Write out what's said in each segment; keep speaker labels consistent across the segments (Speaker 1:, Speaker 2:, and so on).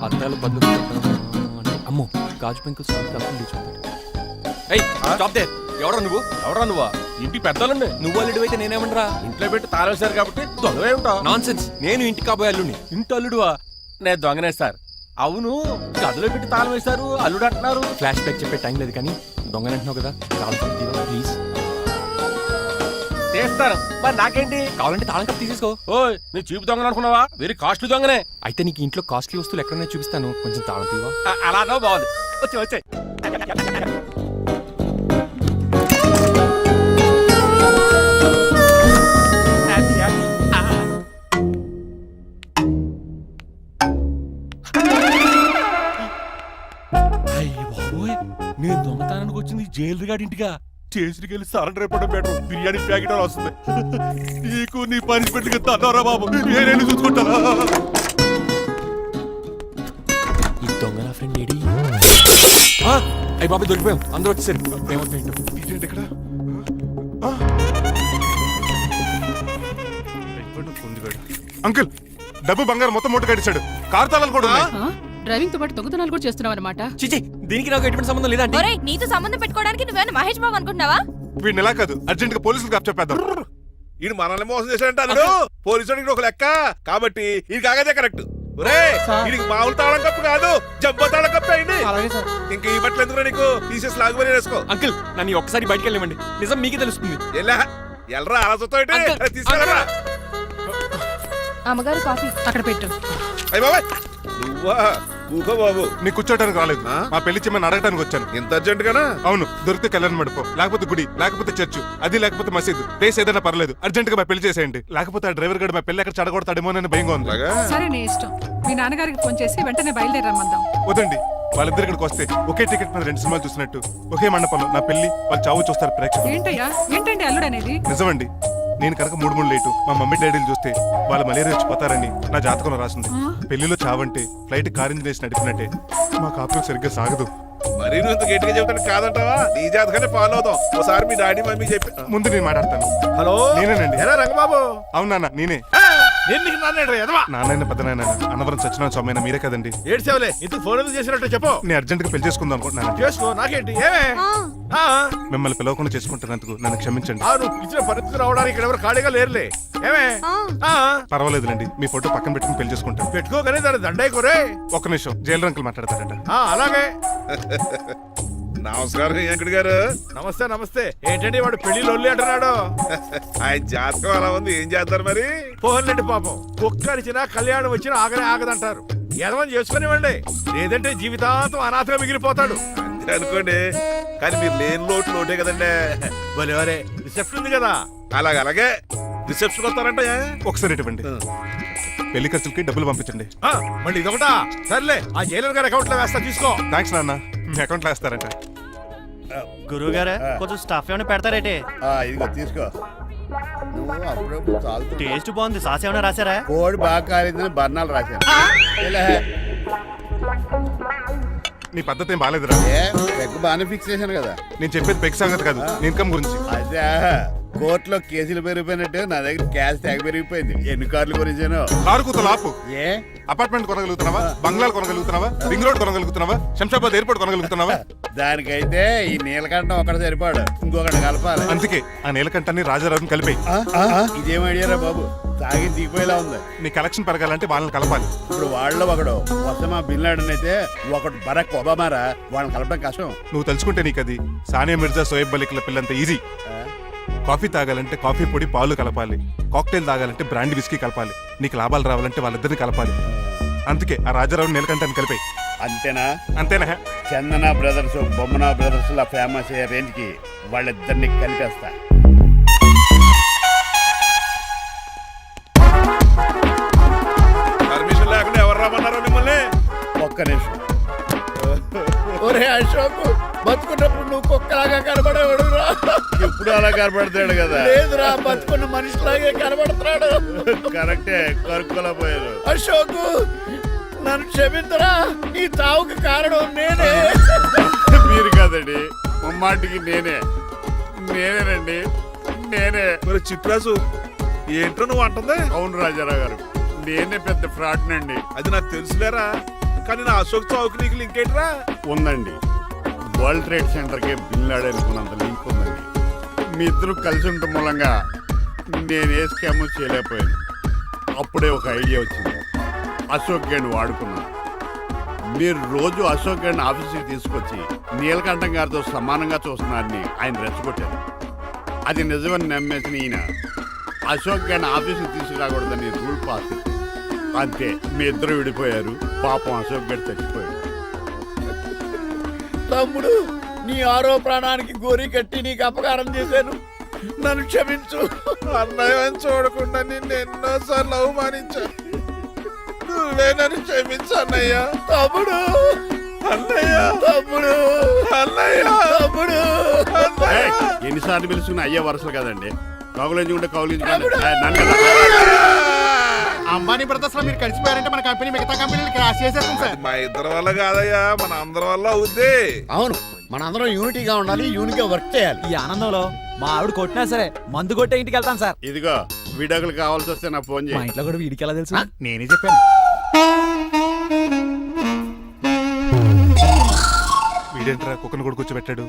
Speaker 1: అద్దాలు బదులు అమ్మో గాజు పెంకులు ఎవరా నువ్వు
Speaker 2: ఇంటి పెద్దలండి.
Speaker 1: నువ్వు అల్లుడు అయితే నేనేమనరా?
Speaker 2: ఇంట్లో పెట్టి తాళేశారు కాబట్టి దొంగవే ఉంటావు.
Speaker 1: Non sense. నేను ఇంటి కాబోయే అల్లుడిని.
Speaker 2: ఇంటి అల్లుడువా? నేను దొంగనే సార్. అవును, గదిలో పెట్టి తాళం వేశారు, అల్లుడు అంటున్నారు.
Speaker 1: ఫ్లాష్ బ్యాక్ చెప్పే టైం లేదు కానీ దొంగని అంటున్నావు కదా, ప్లీజ్.
Speaker 2: చేస్తాను, మరి నాకేంటి?
Speaker 1: కావాలంటే తాళం కప్పు తీసేసుకో.
Speaker 2: ఓయ్, నీ చీపు దొంగలు అనుకున్నావా? వెరీ కాస్ట్లీ దొంగనే.
Speaker 1: అయితే నీకు ఇంట్లో కాస్ట్లీ వస్తువులు ఎక్కడైనా చూపిస్తాను, కొంచెం తాళం తీవా.
Speaker 2: అలానో బాగుంది. వచ్చే నేను దొంగతనానికి వచ్చింది జైలు గాడి ఇంటిగా. చేసికి వెళ్ళి సరెండర్ అయిపోవడం బెటర్. బిర్యానీ ప్యాకెట్ అని వస్తుంది. నీకు నీ పనిష్మెంట్ తన్నారా బాబు, నేనేళ్ళు చూసుకుంటారా?
Speaker 1: ఈ దొంగ నా ఫ్రెండ్ ఏడి? అయ్యి బాబు దొరికిపోయాం, అందరూ వచ్చేసరి.
Speaker 2: ఇదేంటి ఇక్కడ?
Speaker 3: అంకుల్, డబ్బు బంగారం మొత్తం మూట కట్టించాడు. కారు తాళాలు కూడా ఉన్నాయి.
Speaker 4: డ్రైవింగ్ తో పాటు దొంగతనాలు కూడా చేస్తున్నావు అనమాట.
Speaker 1: చిచి, దీనికి నాకు ఎటువంటి సంబంధం లేదంటే.
Speaker 5: ఒరేయ్, నీతో సంబంధం పెట్టుకోవడానికి నువ్వేనా మహేష్ బాబు అనుకుంటున్నావా?
Speaker 3: వీడిని ఎలా కాదు, అర్జెంట్ గా పోలీసులకు అప్పచెప్పేద్దాం.
Speaker 2: ఈయన మనల్ని మోసం చేశాడంటారు. పోలీసు ఒక లెక్క కాబట్టి ఇది కాగదే కరెక్ట్. వీడికి మామూలు తాళం కప్పు కాదు, జబ్బ తాళం కప్పు అయింది. ఇంకా ఈ బట్టలు ఎందుకు నీకు? తీసేసి లాగుబడి వేసుకో.
Speaker 1: అంకుల్, నన్ను ఒక్కసారి బయటికి వెళ్ళమండి, నిజం మీకే తెలుస్తుంది.
Speaker 2: ఎల్రా అలా తీసుకెళ్ళరా.
Speaker 5: అమ్మగారు కాఫీ
Speaker 4: అక్కడ పెట్టు.
Speaker 2: అయ్య బాబాయ్, నువ్వా? కూకో బాబు.
Speaker 3: నీకు కూర్చోటానికి రాలేదు, మా పెళ్లి చెమ్మని అడగటానికి వచ్చాను.
Speaker 2: ఇంత అర్జెంట్ గానా?
Speaker 3: అవును, దొరికితే కళ్యాణ మండపం, లేకపోతే గుడి, లేకపోతే చర్చ్, అది లేకపోతే మసీదు, ప్లేస్ ఏదైనా పర్లేదు, అర్జెంట్ గా మా పెళ్లి చేసేయండి. లేకపోతే ఆ డ్రైవర్ గడు మా పెళ్లి ఎక్కడ చెడగొడతాడేమో అని భయంగా ఉంది.
Speaker 4: సరే, నీ ఇష్టం. మీ నాన్నగారికి ఫోన్ చేసి వెంటనే బయలుదేరమ్మందాం.
Speaker 3: వదండి, వాళ్ళిద్దరు ఇక్కడికి వస్తే ఒకే టికెట్ మీద 2 సినిమాలు చూసినట్టు, ఒకే మండపంలో నా పెళ్లి, వాళ్ళు చావు చూస్తారు ప్రేక్షకులు.
Speaker 4: ఏంటండి అల్లుడు అనేది?
Speaker 3: నిజమండి, నేను కనుక 3 లేటు మా మమ్మీ డాడీలు చూస్తే వాళ్ళ మలేరియా వచ్చిపోతారని నా జాతకంలో రాసింది. పెళ్లిలో చావంటే ఫ్లైట్ కార్ ఇంజిన్ వేసి నడిపినట్టే. మా కాపురం సరిగ్గా సాగదు.
Speaker 2: మరి నువ్వు ఇంత గట్టిగా చెబుతాను కాదంటావా? నీ జాతకాన్ని ఫాలో అవుతాం. ఒకసారి మీ డాడీ మమ్మీ చెప్పి
Speaker 3: ముందు నేను మాట్లాడతాను.
Speaker 2: హలో,
Speaker 3: నేనేనండి.
Speaker 2: ఎలా రంగబాబు?
Speaker 3: అవునా, నేనే. నాన్న పెద్ద నాయన అన్నవరం సత్యనారాయణ స్వామి మీరే కదండి.
Speaker 2: ఏడ్చేవలే, ఇందుకు ఫోన్ ఎందుకు చేసినట్టు చెప్పు.
Speaker 3: నేను అర్జెంట్ గా పెళ్లి చేసుకుందాం అనుకుంటున్నాను.
Speaker 2: చేసుకో, నాకేంటి?
Speaker 3: మిమ్మల్ని పిలవకుండా చేసుకుంటున్నందుకు నన్ను క్షమించండి.
Speaker 2: నువ్వు ఇచ్చిన పరిస్థితి రావడానికి ఇక్కడ ఎవరు ఖాళీగా లేరులే. ఏమే?
Speaker 3: పర్వాలేదులేండి, మీ ఫోటో పక్కన పెట్టుకుని పెళ్లి చేసుకుంటాను.
Speaker 2: పెట్టుకోగానే దాని దండాయి కొరే.
Speaker 3: ఒక్క నిమిషం, జైలు అంకుల్ మాట్లాడతారంట.
Speaker 2: అలాగే. నమస్కారం వెంకట గారు. నమస్తే నమస్తే. ఏంటండి వాడు పెళ్లి లొల్లి అంటున్నాడు? ఆయన జాతకం అలా ఉంది, ఏం చేస్తారు మరి? పోన్లండి పాపం, కుక్కరిచినా కళ్యాణం వచ్చినా ఆగదంటారు. ఎదవని చేసుకునివ్వండి, లేదంటే జీవితాంతం అనాథగా మిగిలిపోతాడు. అంతే అనుకోండి, కానీ మీరు లేని లోటే కదండి. భలేవరే, రిసెప్షన్ ఉంది కదా. అలాగే రిసెప్షన్ వస్తారంట.
Speaker 3: ఒకసారి ఇటువంటి పెళ్లి ఖర్చులకి డబ్బులు పంపించండి.
Speaker 2: మళ్ళీ ఇదొకటా? సర్లే, ఆ జైలర్ గారి అకౌంట్ లో వేస్తా, తీసుకో.
Speaker 3: థ్యాంక్స్ నాన్న, మీ అకౌంట్ లో వేస్తారంట.
Speaker 6: గురువు గారు కొంచెం స్టఫ్ ఏమైనా పెడతారేటే?
Speaker 7: ఇదిగో తీసుకో. నువ్వు అప్పుడప్పుడు
Speaker 6: టేస్ట్ బాగుంది, సాస్ ఏమైనా రాశారా?
Speaker 7: కోడి బాగా కాలేదని బర్ణాలు రాశాను.
Speaker 3: నీ పద్ధతి ఏం బాగాలేదురా.
Speaker 7: పెగ్ బాగానే ఫిక్స్ చేశాను కదా.
Speaker 3: నేను చెప్పేది పెగ్ సంగతి కాదు, ఇన్కమ్ గురించి.
Speaker 7: అదే కోర్టులో కేసులు పెరిగిపోయినట్టు నా దగ్గర క్యాష్ తెగ పెరిగిపోయింది. ఎన్ని కార్లు గురించాను?
Speaker 3: కారు కూతలు ఆపు.
Speaker 7: ఏ
Speaker 3: అపార్ట్మెంట్ కొనగలుగుతున్నావా? బంగ్లాలు కొనగలుగుతున్నావా? రింగ్ రోడ్ కొనగలుగుతున్నావా? శంషాబాద్ ఎయిర్పోర్ట్ కొనగలుగుతున్నావా?
Speaker 7: దానికైతే ఈ నీలకంఠం ఒకటి సరిపాడు, ఇంకొకటి కలపాలి.
Speaker 3: అందుకే ఆ నీలకంఠాన్ని రాజారావుని కలిపే.
Speaker 7: ఇదేం అడిగారా బాబు, తాగి దిగిపోయేలా ఉంది.
Speaker 3: నీ కలెక్షన్ పెరగాలంటే వాళ్ళని కలపాలి.
Speaker 7: ఇప్పుడు వాళ్ళలో ఒకడు ఒసమా బిన్ లాడెన్ అయితే ఒకడు బరాక్ ఒబామారా, వాళ్ళని కలపడం కష్టం.
Speaker 3: నువ్వు తలుచుకుంటే నీకు అది సానియా మిర్జా, సోయబ్ మలిక్ల పిల్లంత ఈజీ. కాఫీ తాగాలంటే కాఫీ పొడి పాలు కలపాలి, కాక్టైల్ తాగాలంటే బ్రాండ్ విస్కీ కలపాలి. నీకు లాభాలు రావాలంటే వాళ్ళిద్దరిని కలపాలి. అందుకే ఆ రాజారావు నీలకంఠాన్ని కలిపాయి.
Speaker 7: అంతేనా?
Speaker 3: అంతేనా?
Speaker 7: చందన బ్రదర్స్, బొమ్మన బ్రదర్స్ లా ఫేమస్ అయ్యే రేంజ్ కి వాళ్ళిద్దరిని కలిపేస్తా.
Speaker 2: పర్మిషన్ లేకుండా ఎవరు రమ్మన్నారో మిమ్మల్ని?
Speaker 7: ఒక్క నిమిషం. ఒరే అశోక్, బతుకున్నప్పుడు నువ్వు కుక్కలాగా కనబడేవాడురా. ఇప్పుడు అలా కనబడతాడు కదా? లేదురా, బతుకున్న మనిషిలాగే కనబడుతున్నాడు. కరెక్టే, కరుక్కులా పోయారు. అశోక్, నన్ను క్షమించరా, ఈ తావుకి కారణం నేనే. మీరు కాదండి, ముమ్మాటికి నేనేనండి, నేనే.
Speaker 2: మరి చిట్రాజు, ఏంటో నువ్వు అంటుంది?
Speaker 7: అవును రాజారావు గారు, నేనే పెద్ద ఫ్రాడ్ నండి.
Speaker 2: అది నాకు తెలుసులేరా, కానీ నా అశోక్ చౌక్ నీకు లింక్ ఏంట్రా?
Speaker 7: ఉందండి. వరల్డ్ ట్రేడ్ సెంటర్ కి బిన్ లాడెన్ అనుకున్నంత లింక్ ఉందండి. మీ ఇద్దరు కలిసి ఉండటం మూలంగా నేను ఏ స్కామ్ చేయలేకపోయాను. అప్పుడే ఒక ఐడియా వచ్చింది. అశోక్ గేణ్ వాడుకున్నాను. మీరు రోజు అశోక్ గేణ్ ఆఫీస్కి తీసుకొచ్చి నీలకంఠం గారితో సమానంగా చూస్తున్నారని ఆయన రెచ్చగొట్టారు. అది నిజమని నమ్మేసిన ఈయన అశోక్ గేణ్ ఆఫీస్కి తీసుకురాకూడదని రూల్ పాస్. అంతే, మీ ఇద్దరు విడిపోయారు. పాపం అశోక్ గేణ్ చచ్చిపోయాడు. తమ్ముడు, నీ ఆరో ప్రాణానికి గోరి కట్టి నీకు అపకారం చేశాను, నన్ను క్షమించు.
Speaker 2: అన్నయ్య చూడకుండా నిన్ను ఎన్నోసార్లు అవమానించాను. నువ్వే నన్ను క్షమించు అన్నయ్య.
Speaker 7: తమ్ముడు,
Speaker 2: అన్నయ్య,
Speaker 7: తమ్ముడు,
Speaker 2: అన్నయ్య,
Speaker 7: తమ్ముడు.
Speaker 2: అన్నయ్య.
Speaker 7: ఎన్నిసార్లు పిలుచుకున్న అయ్యే వరుసలు కదండి. కౌగులించుకుంటే
Speaker 6: అంబానీ బ్రదర్స్ లో మీరు కలిసిపోయారంటే మన కంపెనీ మిగతా కంపెనీలు క్రాష్ చేసేస్తుంది సార్.
Speaker 2: మా ఇద్దరి వల్ల కాదయ్యా, మన అందరి వల్ల అవుద్ది.
Speaker 7: అవును, మనందరం యూనిటీగా ఉండాలి, యూనిట్గా వర్క్ చేయాలి.
Speaker 8: ఈ ఆనందంలో మా ఆవిడ కొట్టినా సరే మందు కొట్టే ఇంటికి వెళ్తాను సార్.
Speaker 7: ఇదిగో విడాకులు కావాల్సి వస్తే నా ఫోన్
Speaker 8: మా
Speaker 7: చేయి.
Speaker 8: ఇంట్లో కూడా వీడికి ఎలా తెలుసు?
Speaker 6: నేనే చెప్పాను.
Speaker 3: వీడేంట్రా కుక్కను కూడా కూర్చోబెట్టాడు?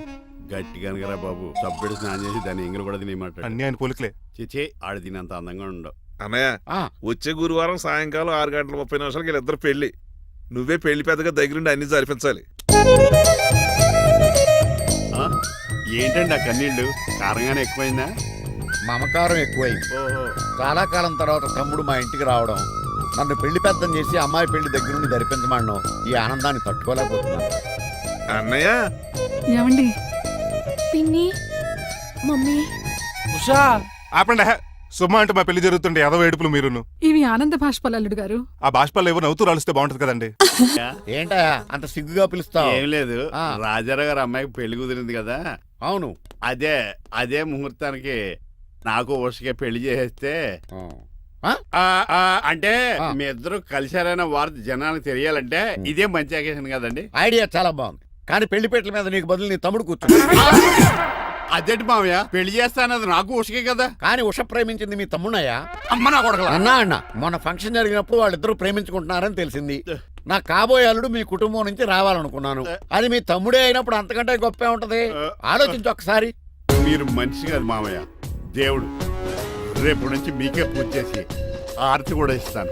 Speaker 7: గట్టిగా అనగరా బాబు. సబ్బుడు స్నానం చేసి దాన్ని ఎంగిలి కూడా తినేయమంటాడు.
Speaker 3: అన్ని ఆయన పోలికలే.
Speaker 7: చిచే, ఆడు తినంత అందంగా ఉండవు.
Speaker 2: అన్నయ్య, వచ్చే గురువారం సాయంకాలం 6:30 వీళ్ళిద్దరు పెళ్లి. నువ్వే పెళ్లి పెద్దగా దగ్గరుండి అన్ని జరిపించాలి.
Speaker 7: ఏంటండి ఆ కన్నీళ్ళు? కారంగానే ఎక్కువైందా?
Speaker 9: మమకారం ఎక్కువైంది.
Speaker 7: ఓహో.
Speaker 9: చాలా కాలం తర్వాత తమ్ముడు మా ఇంటికి రావడం, నన్ను పెళ్లి పెద్దం చేసి అమ్మాయి పెళ్లి దగ్గర నుండి ధరిపించమన్నాం. ఈ ఆనందాన్ని తట్టుకోలేకపోతున్నాను.
Speaker 2: అన్నయ్య,
Speaker 4: ఏమండి,
Speaker 5: పిన్ని, మమ్మీ,
Speaker 8: ఉషా
Speaker 3: ఆపండి. సుమ్మ అంటే మా పెళ్లి జరుగుతుంటే ఎదవ ఏడుపులు మీరును.
Speaker 4: ఇవి ఆనంద భాష్పాలు అల్లుడు గారు.
Speaker 3: ఆ బాష్పాలు ఏవో నవ్వుతూ రాలిస్తే బాగుంటది కదండి.
Speaker 9: ఏంటా అంత సిగ్గుగా పిలుస్తావు?
Speaker 7: ఏం లేదు,
Speaker 9: ఆ.
Speaker 7: రాజారావు గారు అమ్మాయికి పెళ్లి కుదిరింది కదా.
Speaker 9: అవును.
Speaker 7: అదే ముహూర్తానికి నాకు ఉషకే పెళ్లి చేసేస్తే అంటే
Speaker 9: ఆ.
Speaker 7: మీ ఇద్దరు కలిశారైన వార్త జనానికి తెలియాలంటే ఇదే మంచి అకేషన్ కదండి.
Speaker 9: ఐడియా చాలా బాగుంది, కానీ పెళ్లి పెట్టల మీద నీకు బదులు నీ తమ్ముడు కూర్చో.
Speaker 7: అదేంటి మామయ్య, పెళ్లి చేస్తానది నాకు ఉషకే కదా.
Speaker 9: కానీ ఉష ప్రేమించింది మీ తమ్ముడయ్యా.
Speaker 7: అమ్మ నా కొడకలా.
Speaker 9: అన్నా మొన్న ఫంక్షన్ జరిగినప్పుడు వాళ్ళిద్దరూ ప్రేమించుకుంటున్నారని తెలిసింది. నా కాబోయే అల్లుడు మీ కుటుంబం నుంచి రావాలనుకున్నాను. అది మీ తమ్ముడే అయినప్పుడు అంతకంటే గొప్పే ఉంటది. ఆలోచించు ఒక్కసారి.
Speaker 7: మీరు మనిషి కాదు మామయ్య, దేవుడు. రేపు నుంచి మీకే పూజ చేసి ఆర్తి కూడా ఇస్తాను.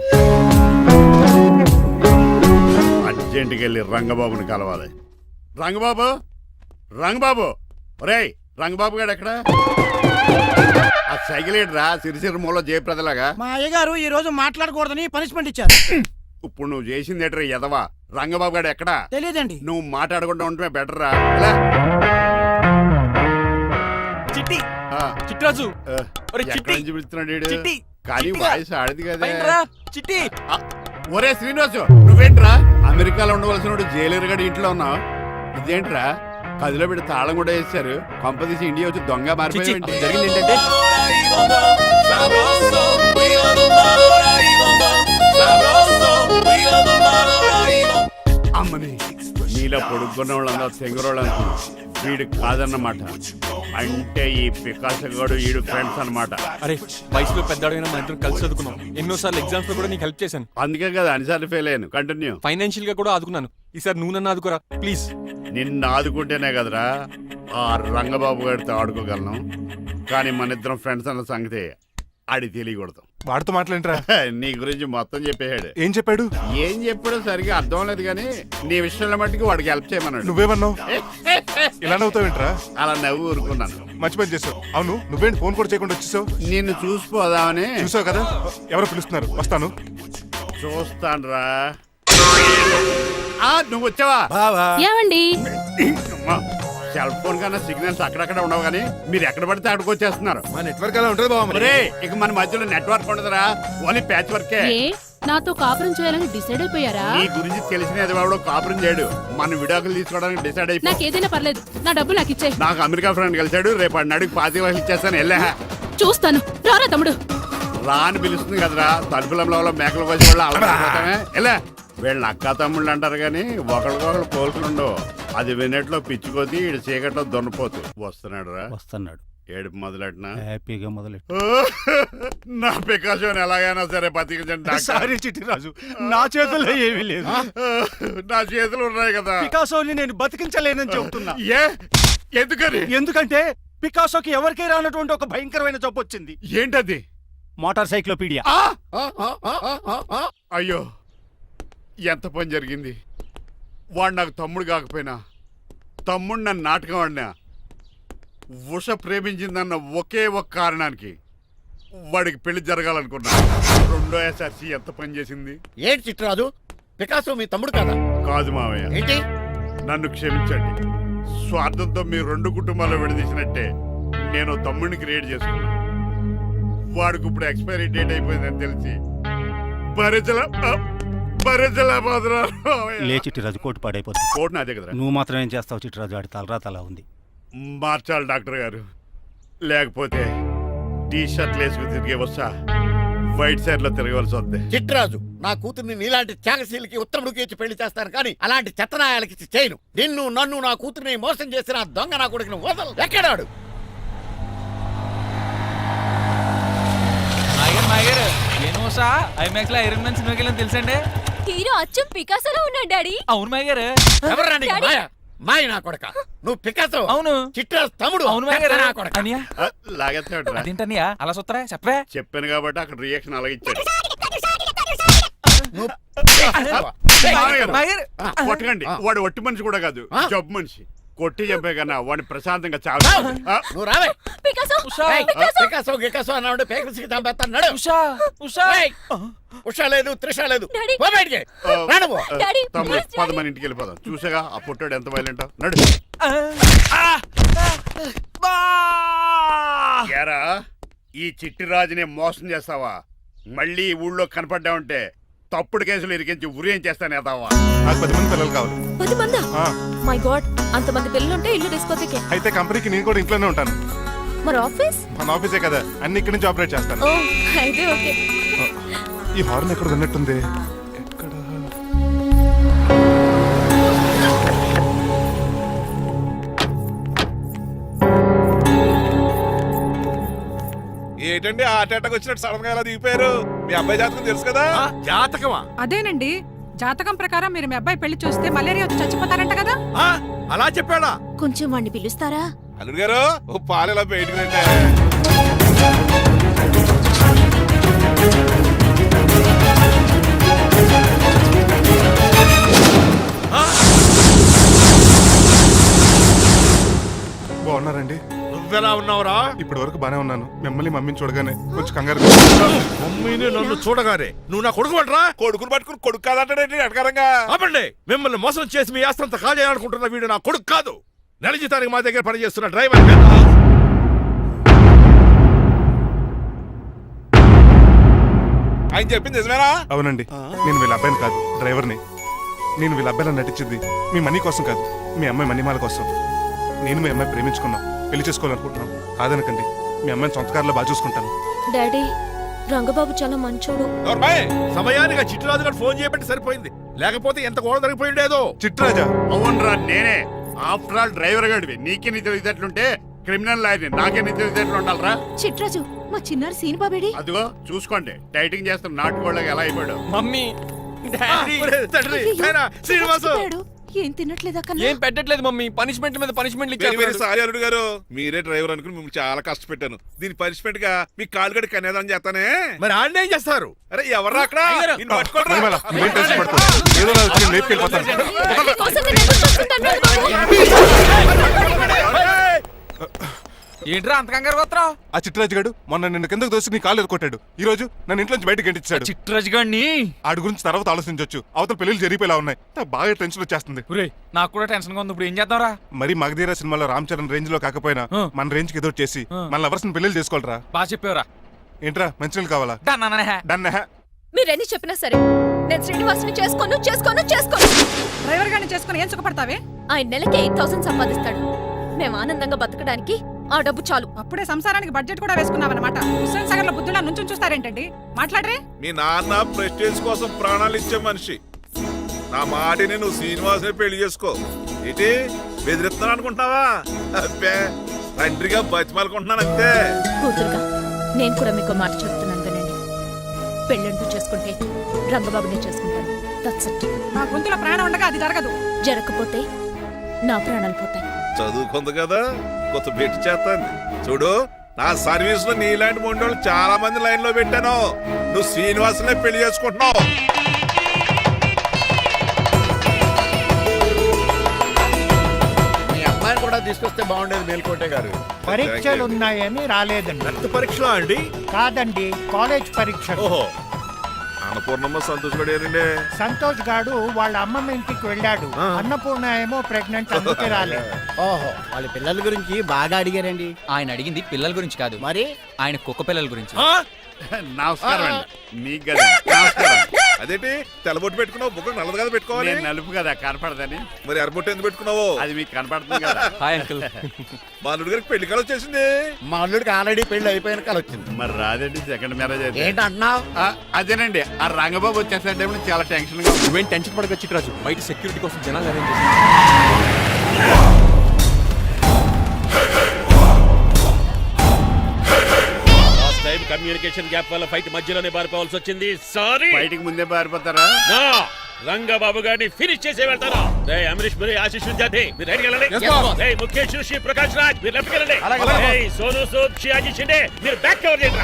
Speaker 7: అర్జెంటుకి వెళ్ళి రంగబాబుని కలవాలి. రంగబాబు, రంగబాబు, ఒరేయ్ రంగబాబు గారు ఎక్కడ? ఆ సైకిల్ రా సిరిసిరి మూల జయప్రదలాగా.
Speaker 6: మా అయ్యగారు ఈ రోజు మాట్లాడకూడదని పనిష్మెంట్ ఇచ్చారు.
Speaker 7: ఇప్పుడు నువ్వు చేసింది ఎట్రా ఎదవా? రంగబాబు గారు ఎక్కడా?
Speaker 6: తెలియదండి.
Speaker 7: నువ్వు మాట్లాడకుండా ఉంటే బెటర్ రా. ఎలా?
Speaker 8: చిట్టి
Speaker 7: ఆ,
Speaker 8: చిట్రాజు
Speaker 7: ఆ,
Speaker 8: ఒరే
Speaker 7: ఎక్కడి
Speaker 8: చిట్టి,
Speaker 7: నుంచి పిలుస్తున్నాడు వీడు?
Speaker 8: చిట్టి,
Speaker 7: కానీ
Speaker 8: చిట్టిగా.
Speaker 7: వాయిస్ ఆడది కదా.
Speaker 8: పైనరా, చిట్టి.
Speaker 7: ఆ, ఒరే శ్రీనివాసు, నువ్వేంట్రా అమెరికాలో ఉండవలసిన జైలర్ గడి ఇంట్లో ఉన్నావు? ఇదేంట్రా కదిలో పెట్టి తాళం కూడా వేశారు. కొంపదీసి ఇండియా వచ్చి దొంగ
Speaker 8: చిచ్చి,
Speaker 7: మారిపోయింది.
Speaker 8: జరిగింది ఏంటంటే
Speaker 7: అమ్మని నీలో పొడుక్కున్న వాళ్ళందరూ తెంగురోళ్ళు అనుకున్నా. వీడు కాదన్నమాట. అంటే ఈ పికాసగాడు వీడు ఫ్రెండ్స్ అన్నమాట.
Speaker 1: అరే వయసులో పెద్దవాడైనా మన ఇద్దరం కలిసి చదువుకున్నాం. ఎన్నోసార్లు ఎగ్జామ్స్ లో కూడా నీకు హెల్ప్ చేశాను.
Speaker 7: అందుకే కదా అన్నిసార్లు ఫెయిల్ అయ్యాను. కంటిన్యూ.
Speaker 1: ఫైనాన్షియల్ గా కూడా ఆదుకున్నాను. ఈసారి నువ్వు నన్ను ఆదుకోరా ప్లీజ్.
Speaker 7: నిన్ను ఆదుకుంటేనే కదరా ఆ రంగబాబు గారితో ఆడుకోగలను. కానీ మన ఇద్దరం ఫ్రెండ్స్ అన్న సంగతి ఆడి తెలియకూడదు.
Speaker 3: వాడితో మాట్లాడరా?
Speaker 7: నీ గురించి మొత్తం చెప్పేశాడు.
Speaker 3: ఏం చెప్పాడు?
Speaker 7: ఏం చెప్పాడో సరిగా అర్థం లేదు కానీ నీ విషయంలో మట్టుకు వాడికి హెల్ప్ చేయమన్నాడు.
Speaker 3: నువ్వేమన్నావు? ఇలా నవ్వుతావేంట్రా?
Speaker 7: అలా నవ్వు ఊరుకున్నాను.
Speaker 3: మంచి పని చేసావు. అవును, నువ్వేంటి ఫోన్ కూడా చేయకుండా వచ్చేసావు?
Speaker 7: నిన్ను చూసిపోదామని.
Speaker 3: చూసావు కదా, ఎవరో పిలుస్తున్నారు, వస్తాను.
Speaker 7: చూస్తానురా. నువ్వు వచ్చావా?
Speaker 5: ఏమండి?
Speaker 7: సెల్ ఫోన్ కన్నా సిగ్నల్స్ అక్కడక్కడ ఉండవు కానీ మీరు ఎక్కడ పడితే అక్కడికి వచ్చేస్తున్నారు.
Speaker 2: మా నెట్వర్క్ అలా ఉంటుంది బాబు.
Speaker 7: ఒరే, ఇక మన మధ్యలో నెట్వర్క్ ఉండదురా, ఓన్లీ ప్యాచ్ వర్కే.
Speaker 5: నాతో కాపురం చేయాలని డిసైడ్ అయిపోయారా?
Speaker 7: నీ గురించి తెలిసిన ఎదవాడు కాపురం చేయడు. మన విడాకులు తీసుకోవడానికి డిసైడ్ అయిపో.
Speaker 5: నాకేదైనా పర్లేదు, నా డబ్బు నాకు ఇచ్చే.
Speaker 7: నాకు అమెరికా ఫ్రెండ్ కలిశాడు, రేపు అడిగి 25 లక్షలు ఇచ్చేస్తాను. వెళ్ళా
Speaker 5: చూస్తాను, రారా తమ్ముడు.
Speaker 7: రా అని పిలుస్తుంది కదరా, తలుపులంలో మేకలు కోసి వాళ్ళు అలవాటమే. ఎలా వీళ్ళని అక్క తమ్ముళ్ళు అంటారు కానీ ఒకరికొకరు పోల్చుకుండవు. అది వినట్లో పిచ్చుకోతి, ఇటు చీకట్లో దున్నపోతు. వస్తున్నాడు రా.
Speaker 6: వస్తున్నాడు.
Speaker 7: ఏడుపు మొదలెట్నా
Speaker 6: హ్యాపీగా మొదలెట్టు.
Speaker 7: నా పికాసోని ఎలాగైనా సరే బతికించండి డాక్టర్.
Speaker 6: సారీ చిట్టిరాజు, నా చేతుల్లో ఏమీ లేదు.
Speaker 7: నా చేతులు ఉన్నాయి కదా.
Speaker 6: పికాసోని నేను బతికించలేనని చెబుతున్నా.
Speaker 7: ఏ ఎందుకని?
Speaker 6: ఎందుకంటే పికాసోకి ఎవరికీ రానటువంటి ఒక భయంకరమైన జబ్బు వచ్చింది.
Speaker 7: ఏంటది?
Speaker 6: Motor cyclopaedia.
Speaker 7: అయ్యో ఎంత పని జరిగింది. వాడు నాకు తమ్ముడు కాకపోయినా తమ్ముడు నన్ను నాటకం ఆడినా ఉష ప్రేమించిందన్న ఒకే ఒక కారణానికి వాడికి పెళ్లి జరగాలనుకున్నా. రెండో ఎస్ఆర్సి ఎంత పని చేసింది.
Speaker 9: ఏంటి చిట్రాజు, పికాసో మీ తమ్ముడు కదా?
Speaker 7: కాదు మావయ్య,
Speaker 9: ఏంటి?
Speaker 7: నన్ను క్షమించండి. స్వార్థంతో మీ రెండు కుటుంబాలు విడదీసినట్టే నేను తమ్ముడిని క్రియేట్ చేసుకున్నా. వాడికి ఇప్పుడు ఎక్స్పైరీ డేట్ అయిపోయిందని తెలిసి
Speaker 6: లే చిట్టిరాజు, కోటు పాడైపోతుంది.
Speaker 7: కోట్ నాదే కదరా.
Speaker 6: నువ్వు మాత్రం ఏం చేస్తావు చిట్టిరాజు? ఆడి తలరాత అలా ఉంది.
Speaker 7: మార్చాలి డాక్టర్ గారు, లేకపోతే టీ షర్ట్లు వేసుకుని తిరిగే వస్తా వైట్ సైడ్ లో తిరగవలసి వద్దే.
Speaker 9: చిట్రాజు, నా కూతుర్ని నీలాంటి త్యాగశీలకి ఉత్తముడికి ఇచ్చి పెళ్లి చేస్తాను కానీ అలాంటి చెత్తనాయాలకి ఇచ్చి చేయను. నిన్ను నన్ను నా కూతుర్ని మోసం చేసిన ఆ దొంగ నా కొడుకుని వదలు. ఎక్కడాడు?
Speaker 8: ఐమాక్స్ లో ఐరన్ మ్యాన్ సినిమాకి వెళ్ళని తెలుసండి.
Speaker 5: హీరో అచ్చం పికాసోలో ఉన్నాడు డాడీ.
Speaker 8: అవును మాయగారు.
Speaker 9: ఎవరా నీకు మాయ? మాయ నా కొడక. నువ్వు పికాసో?
Speaker 8: అవును.
Speaker 9: చిట్రాజు తమ్ముడు?
Speaker 8: అవును మాయగారు.
Speaker 9: నా కొడక.
Speaker 8: అనియా
Speaker 7: లాగేస్తాడు.
Speaker 8: అదేంటనియా అలా చూస్తారా? చెప్పే.
Speaker 7: చెప్పాను కాబట్టి అక్కడ రియాక్షన్ అలాగే ఇచ్చాడు.
Speaker 9: నువ్వు
Speaker 8: మాయగారు.
Speaker 7: కొట్టకండి, వాడు ఒట్టి మనిషి కూడా కాదు,
Speaker 9: ఆ?
Speaker 7: జబ్బు మనిషి. కొట్టి చంపే కన్నా వాడిని ప్రశాంతంగా చావు.
Speaker 9: నువ్వు రావే.
Speaker 5: పికాసో
Speaker 9: ఏయ్, పికాసో గికాసో అన్నాడు పేకల్సికి చంపేస్తాను. నడు.
Speaker 8: ఉషా ఉషా.
Speaker 9: ఏయ్, ఉష లేదు, త్రిష లేదు.
Speaker 5: డాడీ.
Speaker 9: పో బయటికి. రా నువ్వు.
Speaker 5: డాడీ,
Speaker 7: తమ్ముడు
Speaker 5: ప్లీజ్ డాడీ.
Speaker 7: 10 మంది ఇంటికి వెళ్ళిపోదాం. చూసాగా ఆ పుట్టాడు ఎంత వైలెంట్. నడు. ఏరా, ఈ చిట్టి రాజుని మోసం చేస్తావా? మళ్ళీ ఈ ఊళ్ళో కనపడ్డావంటే తప్పుడు కేసులు ఇరికించి ఉరేం చేస్తాను ఎదావా.
Speaker 3: నాకు 10 మంది పిల్లలు కావాలి.
Speaker 5: 10 మందా?
Speaker 3: ఆ,
Speaker 5: మై గాడ్, అంతమంది పిల్లలుంటే ఇల్లు డిస్కోతికే.
Speaker 3: అయితే కంపెనీకి నేను కూడా ఇంట్లోనే ఉంటాను.
Speaker 5: మరి ఆఫీస్?
Speaker 3: మన ఆఫీసే కదా, అన్ని ఇక్కడి నుంచి ఆపరేట్ చేస్తాను.
Speaker 5: ఓ, అయితే ఓకే.
Speaker 3: ఈ హార్న్ ఎక్కడ విన్నట్టుంది. ఎక్కడ?
Speaker 2: ఏంటండి ఆ అటాక్ వచ్చినట్టు సడన్ గా ఎలా దిగిపోయారు? మీ అబ్బాయి జాతకం తెలుసు కదా? జాతకమా?
Speaker 4: అదేనండి, జాతకం ప్రకారం మీరు మీ అబ్బాయి పెళ్లి చూస్తే మలేరియా వచ్చి చచ్చిపోతారంట కదా.
Speaker 2: అలా చెప్పాడా?
Speaker 5: కొంచెం వాడిని పిలుస్తారా?
Speaker 2: అల్లుడు గారు ఓ పాలు ఇలా బయటకు రండి.
Speaker 3: బాగున్నారండి?
Speaker 2: నువ్వెలా ఉన్నావురా?
Speaker 3: ఇప్పటి వరకు బానే ఉన్నాను. మిమ్మల్ని మమ్మీని చూడగానే కొంచెం కంగారు.
Speaker 2: మమ్మీని నన్ను చూడగానే నువ్వు నా కొడుకు పడరా? కొడుకుని పట్టుకుని కొడుకు కాదంటాడండి అటకారంగా. అవ్వండి, మిమ్మల్ని మోసం చేసి మీ ఆస్తంతా కాజేయాలనుకుంటున్న వీడు నా కొడుకు కాదు. నెల జీతానికి మా దగ్గర పనిచేస్తున్న డ్రైవర్. ఆయన చెప్పింది నిజమేనా?
Speaker 3: అవునండి, నేను వీళ్ళ అబ్బాయిని కాదు, డ్రైవర్ని. నేను వీళ్ళ అబ్బాయిలా నటించింది మీ మనీ కోసం కాదు, మీ అమ్మాయి మణిమాల కోసం. నేను మీ అమ్మాయి ప్రేమించుకున్నాం, పెళ్లి చేసుకోవాలనుకుంటున్నాం. కాదనకండి, మీ అమ్మాయిని సొంత కారులో బాగా చూసుకుంటాను.
Speaker 5: డాడీ, రంగబాబు చాలా మంచోడు.
Speaker 2: సమయానికి చిట్టురాజు గారు ఫోన్ చేయబట్టి సరిపోయింది, లేకపోతే ఎంత గోడ జరిగిపోయి ఉండేదో.
Speaker 3: చిట్రాజా?
Speaker 7: అవునరా, నేనే. ఆఫ్టర్ ఆల్ డ్రైవర్ గాడివి. నీకే నీ తెలివితేటలుంటే క్రిమినల్ లాయర్ని, నాకే నీ తెలివితేటలు ఉండాలరా.
Speaker 5: చిట్రాజు, మా చిన్నారి సీన్ బాబేడి.
Speaker 7: అదిగో చూసుకోండి, టైటింగ్ చేస్తున్న నాటుకోళ్ళకి ఎలా అయిపోయాడు.
Speaker 8: Mummy, daddy.
Speaker 2: తండ్రి, నాయనా, శ్రీనివాసు.
Speaker 5: ఏం తినట్లేదా కన్నా?
Speaker 8: ఏం పెట్టట్లేదు మమ్మీ, పనిష్మెంట్ మీద పనిష్మెంట్లు
Speaker 2: వెరీ వెరీ
Speaker 8: ఇచ్చారు.
Speaker 2: సారీ అల్లుడు గారు, మీరే డ్రైవర్ అనుకుని మిమ్మల్ని చాలా కష్టపెట్టాను. దీని పనిష్మెంట్ గా మీ కాలు గడి కన్యాదానం చేస్తానే. మరి ఆడ ఏం చేస్తారు? అరే ఎవర్రా అక్కడ? నిన్ను పట్టుకోరా?
Speaker 3: మణిమాల, నువ్వేం టెన్షన్ పడకు. ఏదో నా వచ్చి నేను లేపుకెళ్ళిపోతాను.
Speaker 5: కోసం నేను ఎదురు చూస్తుంటాను.
Speaker 8: ఏంట్రా అంత కంగారు పోతున్నావు?
Speaker 3: ఆ చిట్రాజు గాడు మొన్న నిన్ను కిందకు దోసి నీ కాలు ఎదుర్కొట్టాడు. ఈ రోజు నన్ను ఇంట్లోంచి బయటకు గంటించాడు.
Speaker 8: చిట్రాజు గాడిని.
Speaker 3: ఆడి గురించి తర్వాత ఆలోచించవచ్చు. అవతల పెళ్లిళ్ళు జరిగిపోయేలా ఉన్నాయి. నాకు బాగా టెన్షన్ వచ్చేస్తుంది.
Speaker 8: నాకు కూడా టెన్షన్ గా ఉంది. ఇప్పుడు ఏం చేద్దాంరా?
Speaker 3: మరి మగధీర సినిమాలో రామ్ చరణ్ రేంజ్ లో కాకపోయినా మన రేంజ్ కి ఎదురు చేసి మన లవర్స్ పెళ్లి చేసుకోవాలరా.
Speaker 8: బాగా చెప్పేవరా.
Speaker 3: ఏంట్రా మంచినీళ్ళు కావాలా? డన్.
Speaker 5: మీరెన్ని చెప్పినా సరే నేను శ్రీనివాసుని చేసుకోను.
Speaker 4: డ్రైవర్ గారిని చేసుకుని ఏం సుఖపడతావే?
Speaker 5: ఆయన నెలకి 8,000 సంపాదిస్తాడు. మేము ఆనందంగా బతకడానికి ఆ డబ్బు చాలు.
Speaker 4: అప్పుడే సంసారానికి బడ్జెట్ కూడా వేసుకున్నావన్నమాట. హుస్సేన్ సాగర్ లో బుద్ధులా నుంచి చూస్తారేంటండి? మాట్లాడరే.
Speaker 2: మీ నాన్న ప్రెస్టేజ్ కోసం ప్రాణాలు ఇచ్చే మనిషి. నా మాటిని నువ్వు శ్రీనివాసుని పెళ్లి చేసుకో. ఏంటి బెదిరిస్తున్నాను అనుకుంటున్నావా? అబ్బే, తండ్రిగా బతిమాలుకుంటున్నాను అంతే.
Speaker 5: కూతురుగా నేను కూడా మీకు మాట చెప్తున్నాను వినండి. పెళ్ళంటూ చేసుకుంటే రంగబాబునే చేసుకుంటాను. That's it.
Speaker 4: నా గొంతులో ప్రాణం ఉండగా అది జరగదు.
Speaker 5: జరగకపోతే నా ప్రాణాలు పోతాయి.
Speaker 2: చదువుకుంది కదా, కొత్త పెట్టి చేస్తాను. చూడు, నా సర్వీస్ లో నీలాంటి మొండోళ్ళు చాలా మంది లైన్ లో పెట్టాను. నువ్వు శ్రీనివాసులే పెళ్లి చేసుకుంటున్నావు.
Speaker 9: మీ అమ్మాయిని కూడా తీసుకొస్తే బాగుండేది మేల్కోటే గారు.
Speaker 6: పరీక్షలు ఉన్నాయని రాలేదండి.
Speaker 2: రక్త పరీక్షలా అండి?
Speaker 6: కాదండి, కాలేజ్ పరీక్ష.
Speaker 2: ఓహో, అన్నపూర్ణమ్మ సంతోష్ గడేనండి.
Speaker 6: సంతోష్ గాడు వాళ్ళ అమ్మమ్మ ఇంటికి వెళ్ళాడు. అన్నపూర్ణ ఏమో ప్రెగ్నెంట్, అందుకే రాలేదు.
Speaker 8: ఓహో, వాళ్ళ పిల్లల గురించి బాగా అడిగారండి.
Speaker 10: ఆయన అడిగింది పిల్లల గురించి కాదు,
Speaker 8: మరి
Speaker 10: ఆయన కుక్క పిల్లల గురించి.
Speaker 7: నమస్కారం అండి. మీకు కదా నమస్కారం.
Speaker 2: అదేంటి తెల్లబొట్టు పెట్టుకున్నావు? బుక్క నల్లది కదా పెట్టుకోవాలి.
Speaker 7: నేను నలుపు కదా కనపడదని.
Speaker 2: మరి ఎర్రబొట్టు ఎందుకు పెట్టుకున్నావు?
Speaker 7: అది మీకు కనపడుతుంది కదా.
Speaker 10: Hi uncle.
Speaker 2: మా అల్లుడి గారికి పెళ్లి కాలం వచ్చేసింది.
Speaker 9: మా అల్లుడికి ఆల్రెడీ పెళ్లి అయిపోయిన కాలం వచ్చింది.
Speaker 7: మరి రాదండి, సెకండ్ మ్యారేజ్ అయితే.
Speaker 9: ఏంటంటున్నావు?
Speaker 7: అదేనండి, ఆ రంగబాబు వచ్చేసరికి చాలా టెన్షన్ గా ఉంది.
Speaker 1: నువ్వేం టెన్షన్ పడక చిట్రాజు, బయట సెక్యూరిటీ కోసం జనాలు అరేంజ్ చేసి.
Speaker 11: కమ్యూనికేషన్ గ్యాప్ వల్ల ఫైట్ మధ్యలోనే పారిపోవాల్సి వచ్చింది. సారీ.
Speaker 7: బయటికి ముందే పారిపోతారా?
Speaker 11: రంగబాబు గారిని ఫినిష్ చేసి వెళ్తారా? అమరీష్ పురి, ఆశీష్ విద్యార్థి మీరు రైట్ వెళ్ళండి. ముఖేష్ శ్రీ ప్రకాష్ రాజ్ మీరు లెఫ్ట్ వెళ్ళండి. సోను సూద్ షియాజీ షిండే మీరు బ్యాక్ కవర్ చేయండి.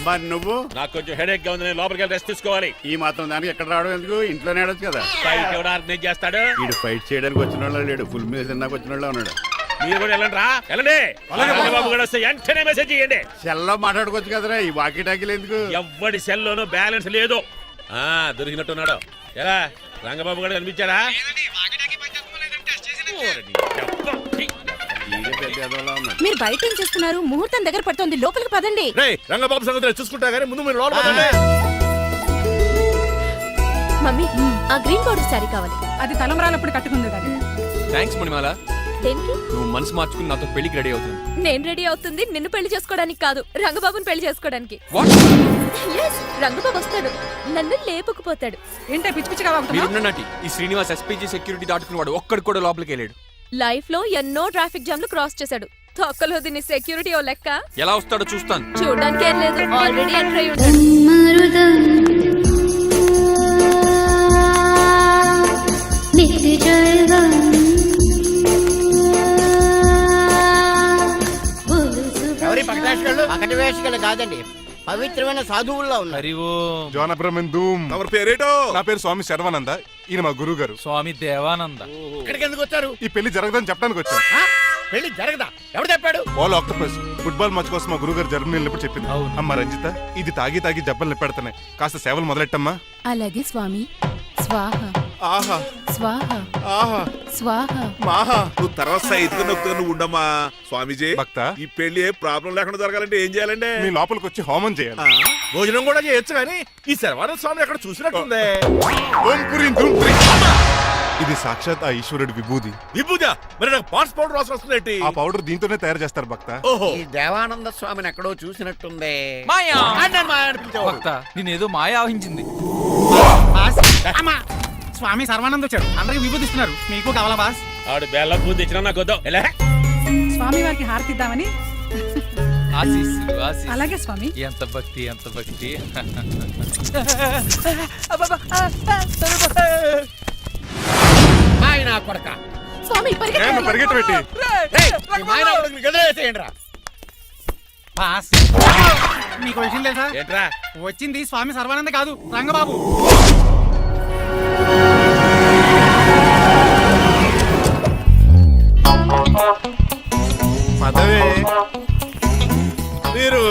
Speaker 7: మరి నువ్వు?
Speaker 11: నాకు కొంచెం హెడేక్ గా ఉంది, నేను లోపలికి వెళ్ళి రెస్ట్ తీసుకోవాలి.
Speaker 7: ఈ మాత్రం దానికి ఎక్కడ రావడం ఎందుకు? ఇంట్లోనే ఆడొచ్చు కదా.
Speaker 11: ఫైట్ ఎవడు ఆర్గనైజ్ చేస్తాడు?
Speaker 7: వీడు ఫైట్ చేయడానికి వచ్చిన వాళ్ళు లేడు, ఫుల్ మీద తిన్నాక వచ్చిన వాళ్ళు ఉన్నాడు.
Speaker 11: మీరు కూడా వెళ్ళండి రా, వెళ్ళండి. రంగబాబు గారు వస్తే వెంటనే మెసేజ్ చేయండి.
Speaker 7: సెల్లో మాట్లాడుకోవచ్చు కదరా, ఈ వాకీ టాకీలు ఎందుకు?
Speaker 11: ఎవ్వడి సెల్లోనూ బ్యాలెన్స్ లేదు. దొరికినట్టున్నాడు. ఎలా రంగబాబు గారు కనిపించాడా?
Speaker 5: మీరు బయట ఏం చేస్తున్నారు? ముహూర్తం దగ్గర పడుతుంది, లోపలికి పదండి.
Speaker 2: రంగబాబు సంగతి చూసుకుంటా గానీ ముందు మీరు లోపల పదండి.
Speaker 5: మమ్మీ, ఆ గ్రీన్ బోర్డర్ శారీ కావాలి.
Speaker 4: అది తలంబ్రాలప్పుడు కట్టుకుంది దాన్ని.
Speaker 1: థ్యాంక్స్ మణిమాల,
Speaker 5: దేనికి?
Speaker 1: నువ్వు మనసు మార్చుకుని నాతో పెళ్లికి రెడీ అవుతుంది.
Speaker 5: నేను రెడీ అవుతుంది నిన్ను పెళ్లి చేసుకోవడానికి కాదు, రంగబాబుని పెళ్లి చేసుకోవడానికి. Yes, రంగబాబు వస్తాడు, నన్ను లేపుకుపోతాడు.
Speaker 4: ఏంటే పిచ్చి పిచ్చిగా వాగుతున్నావ్?
Speaker 1: మీరున్నటి ఈ శ్రీనివాస్ ఎస్పీజీ సెక్యూరిటీ దాటుకుని వాడు ఒక్కడు కూడా లోపలికి వెళ్ళాడు.
Speaker 5: లైఫ్ లో ఎన్నో ట్రాఫిక్ జామ్లు క్రాస్ చేశాడు. తొక్కలో దీన్ని సెక్యూరిటీ ఓ లెక్క.
Speaker 1: ఎలా వస్తాడో చూస్తాను.
Speaker 5: చూడడానికి ఏం లేదు, ఆల్రెడీ ఎంటర్ అయి ఉంటాడు.
Speaker 8: ఎవరి పకటి వేషగాళ్ళు కాదండి, పవిత్రమైన సాధువుల్లో ఉన్నారు.
Speaker 3: జోన బ్రహ్మం.
Speaker 2: తమరి పేరేటో?
Speaker 3: నా పేరు స్వామి శర్వానంద, ఈయన మా గురువు గారు.
Speaker 10: స్వామి దేవానంద.
Speaker 9: ఇక్కడికి ఎందుకు వచ్చారు?
Speaker 3: ఈ పెళ్లి జరగదని చెప్పడానికి వచ్చాం.
Speaker 9: పెళ్లి జరగదా? ఎవరు చెప్పాడు?
Speaker 3: ఆల్ ఆక్టోపస్ ఫుట్బాల్ మ్యాచ్ కోసం మా గురువు గారు జర్మనీ వెళ్ళినప్పుడు చెప్పింది. అమ్మ రంజిత, ఇది తాగి తాగి జబ్బలు నిప్పెడుతున్నాయి, కాస్త సేవలు మొదలెట్టమ్మా.
Speaker 5: అలాగే స్వామి. స్వాహ
Speaker 2: ఆహా
Speaker 5: స్వాహ
Speaker 2: ఆహా
Speaker 5: స్వాహ.
Speaker 2: మాహా. నువ్వు తర్వాత సైతుగా నొక్కుతా నువ్వు ఉండమ్మా. స్వామీజీ,
Speaker 3: భక్త,
Speaker 2: ఈ పెళ్లి ఏ ప్రాబ్లం లేకుండా జరగాలంటే ఏం చేయాలండి?
Speaker 3: మీ లోపలికి వచ్చి హోమం చేయాలి.
Speaker 2: భోజనం కూడా చేయొచ్చు కానీ ఈ శర్వానంద స్వామి ఎక్కడ చూసినట్టుంది.
Speaker 3: ఓం పురీం ధూమ్ త్రీ. ఇది సాక్షాత్ ఆ ఈశ్వరుడి విభూది.
Speaker 2: విభూజ, మరి నాకు పాన్స్ పౌడర్ వాసన వస్తుంది.
Speaker 3: ఆ పౌడర్ దీంతోనే తయారు చేస్తారు భక్త.
Speaker 2: ఓహో,
Speaker 9: ఈ దేవానంద స్వామిని ఎక్కడో చూసినట్టుంది.
Speaker 10: మాయా
Speaker 9: నన్ను మాయా అనిపించేవాడు.
Speaker 10: భక్త, నేనేదో మాయ ఆవహించింది.
Speaker 8: స్వామి సర్వానంద్ వచ్చాడు, అందరికి విభూతిస్తున్నారు. మీకు కావాలా బాస్?
Speaker 11: ఆడు బెల్లం పూజ తెచ్చినా నాకు వద్దాం. ఎలా?
Speaker 4: స్వామి వారికి హారతిద్దామని.
Speaker 10: ఆశీస్సులు, ఆశీస్సులు.
Speaker 4: అలాగే స్వామి.
Speaker 10: ఎంత భక్తి, ఎంత భక్తి.
Speaker 9: ఆయన కొడక.
Speaker 5: స్వామి
Speaker 3: పరిగెట్టు పెట్టి
Speaker 9: గదిలేసేయండిరా.
Speaker 6: బాస్, మీకు విషయం తెలుసా?
Speaker 11: ఏంట్రా?
Speaker 6: వచ్చింది స్వామి సర్వానంద కాదు, రంగబాబు.
Speaker 2: పదవే మీరు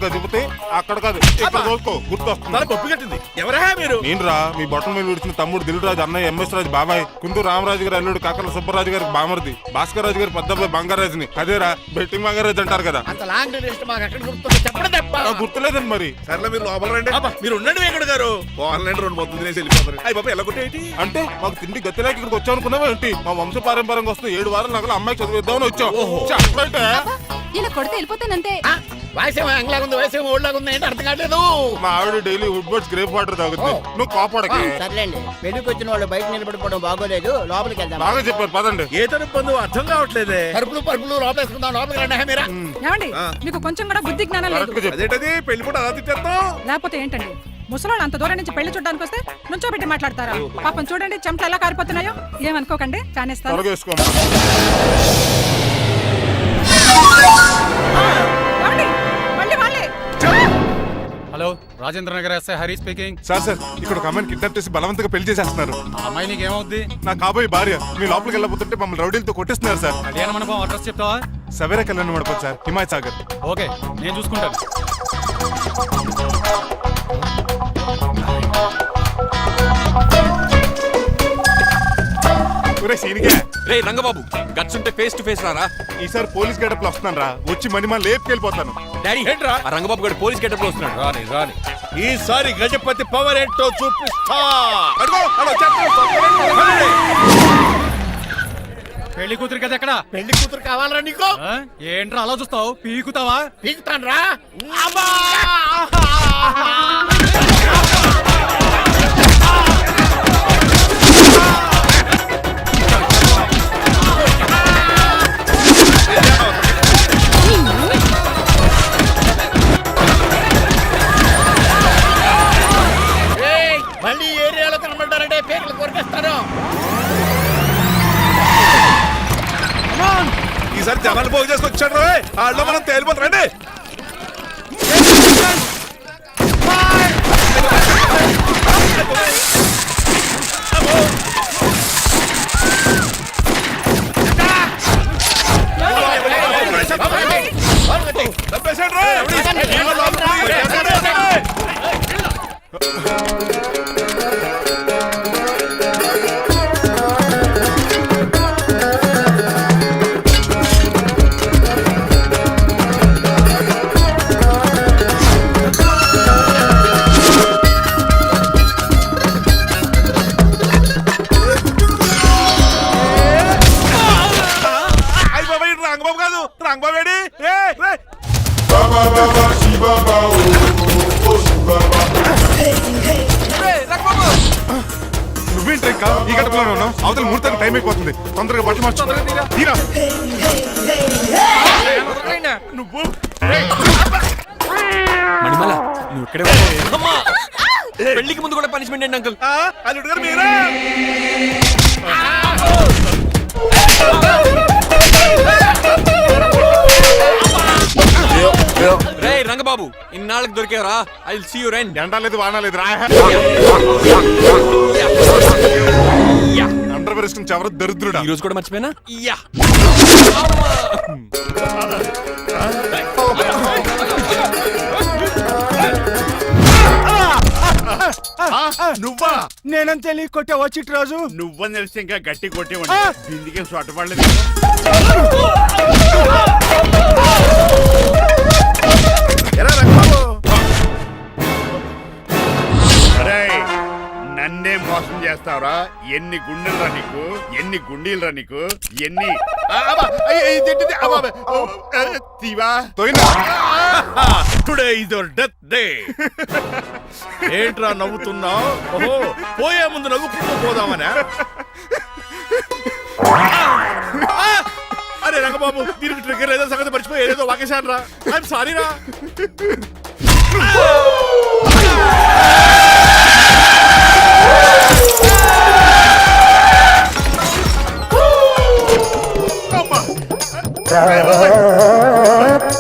Speaker 3: గదిపితే అక్కడ కాదు, ఇక్కడ చూసుకో, గుర్తొస్తుంది.
Speaker 2: పప్పు కట్టింది. ఎవరా మీరు?
Speaker 3: నేను రా, మీ బొట్టల మీద విడిచిన తమ్ముడు దిల్ రాజు, అన్నయ్య ఎంఎస్ రాజు బాబాయ్, కుందూరు రామరాజు గారు అల్లుడు కాకల సుబ్బరాజు గారికి బామర్ది, భాస్కర్ రాజు గారి పెద్దబ్బాయి బంగారాజుని. అదేరా బెట్టింగ్ బంగారాజు అంటారు కదా.
Speaker 9: అంత లాంగ్ లిస్ట్ మాకు ఎక్కడ గుర్తుంది? చెప్పడం తప్ప.
Speaker 3: గుర్తులేదండి మరి.
Speaker 2: సర్లే మీరు లోపల రండి. మీరు ఉండండి వెంకట గారు. ఆన్లైన్ రెండు మొత్తం తినేసి వెళ్ళిపోతారు. అయ్యి బాబా ఎలా కొట్టేటి
Speaker 3: అంటే మాకు తిండి గతిలేక ఇక్కడికి వచ్చాం అనుకున్నావా ఏంటి? మా వంశ పారంపర్యంగా వస్తుంది 7 వారాలు నగలు అమ్మాయికి చదివిద్దామని వచ్చాం. చెప్పంటే
Speaker 5: ఇలా కొడితే వెళ్ళిపోతానంతే.
Speaker 9: వాయిసేమో యాంగ్లాగా ఉంది, వాయిసేమో ఓల్డ్లాగా ఉంది, ఏంటి అర్థం కావట్లేదు.
Speaker 3: మా ఆవిడ daily Woodward's gripe water తాగుతుంది. నువ్వు కాపాడకి.
Speaker 8: సర్లేండి పెళ్లికి వచ్చిన వాళ్ళు బయట నిలబడిపోవడం బాగోలేదు, లోపలికి వెళ్దాం.
Speaker 3: బాగా చెప్పారు పదండి.
Speaker 2: ఏ తరపు అర్థం కావట్లేదే.
Speaker 9: పరుపులు పరుపులు లోపలేసుకుందాం, లోపలికి రండి మీరా.
Speaker 4: ఏమండి మీకు కొంచెం కూడా బుద్ధి జ్ఞానం లేదు.
Speaker 3: కరెక్ట్గా చెప్పు.
Speaker 2: అదేంటది పెళ్లి కూడా అలా తిట్టేస్తాం.
Speaker 4: లేకపోతే ఏంటండి ముసలోళ్ళు అంత దూరం నుంచి పెళ్లి చూడడానికి వస్తే నుంచోబెట్టి మాట్లాడతారా? పాపం చూడండి చెమటలు ఎలా కారిపోతున్నాయో. ఏమనుకోకండి, కానిస్తాను.
Speaker 3: తొలగేసుకోమా.
Speaker 4: ఏమండి? మళ్ళీ వాళ్ళే.
Speaker 10: Hello Rajendra Nagar SI Hari speaking.
Speaker 3: Sir ఇక్కడ ఒక అమ్మాయిని కిడ్నాప్ చేసి బలవంతంగా పెళ్లి చేసేస్తున్నారు.
Speaker 10: ఆ అమ్మాయి నీకేమవుద్ది?
Speaker 3: నా కాబోయే భార్య. మీ లోపలికి వెళ్ళబోతుంటే మమ్మల్ని రౌడీలతో కొట్టేస్తున్నారు సార్.
Speaker 10: కళ్యాణ మండపం అడ్రస్ చెప్తావా?
Speaker 3: సవేరా కళ్యాణ మండపం సార్, హిమాయత్ సాగర్.
Speaker 10: ఓకే నేను చూసుకుంటాను.
Speaker 3: ఒరే సీనిగా,
Speaker 1: రే రంగబాబు గట్స్ ఉంటే ఫేస్ టు ఫేస్ రారా.
Speaker 3: ఈసారి పోలీస్ గెటప్ లో వస్తున్నాను రా. వచ్చి మణిమా లేపుకెళ్ళిపోతాను.
Speaker 1: డాడీ
Speaker 2: ఏంట్రా?
Speaker 1: ఆ రంగబాబు గారు పోలీస్ గెటప్ లో వస్తున్నాడు.
Speaker 2: రాని రాని ఈసారి గజపతి పవర్ ఏంటో చూపిస్తా.
Speaker 3: అడుగో, అడుగో, చెప్పు.
Speaker 10: పెళ్లి కూతురు కదా ఎక్కడ?
Speaker 9: పెళ్లి కూతురు కావాలరా నీకు?
Speaker 10: ఏంట్రా అలా చూస్తావు? పీకుతావా?
Speaker 9: పీకుతాను రా. మళ్ళీ ఏరియాలో కనబడ్డారంటే పేర్లు కొరికేస్తాను.
Speaker 2: ఈసారి జనాలు పోగు చేసుకొచ్చాడు. వాళ్ళు మనం తేలిపోతారండి. రంగబాబు కాదు, రంగబాబు ఏడి?
Speaker 3: నువ్వేంటి ఇంకా ఈ గడపలోనే ఉన్నావు? అవతల ముహూర్తానికి టైం అయిపోతుంది. తొందరగా బట్టలు మార్చు. తీరా.
Speaker 2: నువ్వు
Speaker 1: మణిమల నువ్వు ఇక్కడే ఉన్నావు. అమ్మా! పెళ్లికి ముందు కూడా పనిష్మెంట్ ఏంటి అంకుల్?
Speaker 2: అల్లుడు గారు మీరా?
Speaker 1: రే రంగబాబు ఇన్నాళ్ళకి దొరికేవరా. I will see you friend.
Speaker 3: ఎండాలేదు వానాలేదు రా. అండర్వేర్ వేసుకుని చెవర దరిద్రుడా.
Speaker 1: ఈ రోజు కూడా మర్చిపోయినా. యా
Speaker 2: నువ్వా?
Speaker 6: నేనంత తెలియ కొట్టే వచ్చి రోజు
Speaker 7: నువ్వని తెలిసి ఇంకా గట్టి కొట్టేవాడి. బిందికే సొట్టపడలేదు.
Speaker 2: ఎరా రంగబాబు,
Speaker 7: అరేయ్, నన్నే మోసం చేస్తావురా? ఎన్ని గుండెలరా నీకు, ఎన్ని గుండీలరా నీకు, ఎన్ని తీవా.
Speaker 2: Today is your death day. ఏంట్రా నవ్వుతున్నావు? ఓహో, పోయే ముందు నవ్వుకుంటూ పోదామనా? అరే రంగబాబు, దీనికి ట్రిగ్గర్ ఏదో సంగతి మర్చిపోయి ఏదో వాకేశాను రా. ఐఎమ్ సారీ రా.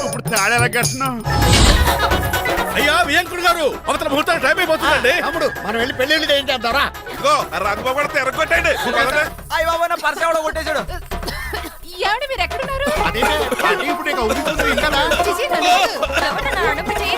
Speaker 7: ఇప్పుడు తాడేలా కట్టినావు?
Speaker 2: అయ్యా వియంకుడు గారు, అవతల ముహూర్తానికి టైం అయిపోతుందండి.
Speaker 9: తమ్ముడు మనం వెళ్ళి పెళ్లి ఏం చేద్దాంరా?
Speaker 2: ఇదిగో ఆ రంగబాబు కూడా తెరగొట్టండి.
Speaker 5: ఏమండి మీరు ఎక్కడున్నారు?
Speaker 9: అదేంటి? ఇప్పుడు నీకు అవుతుంది ఇంకా
Speaker 5: చిచి, నన్ను ఎవరన్నా అనుమతి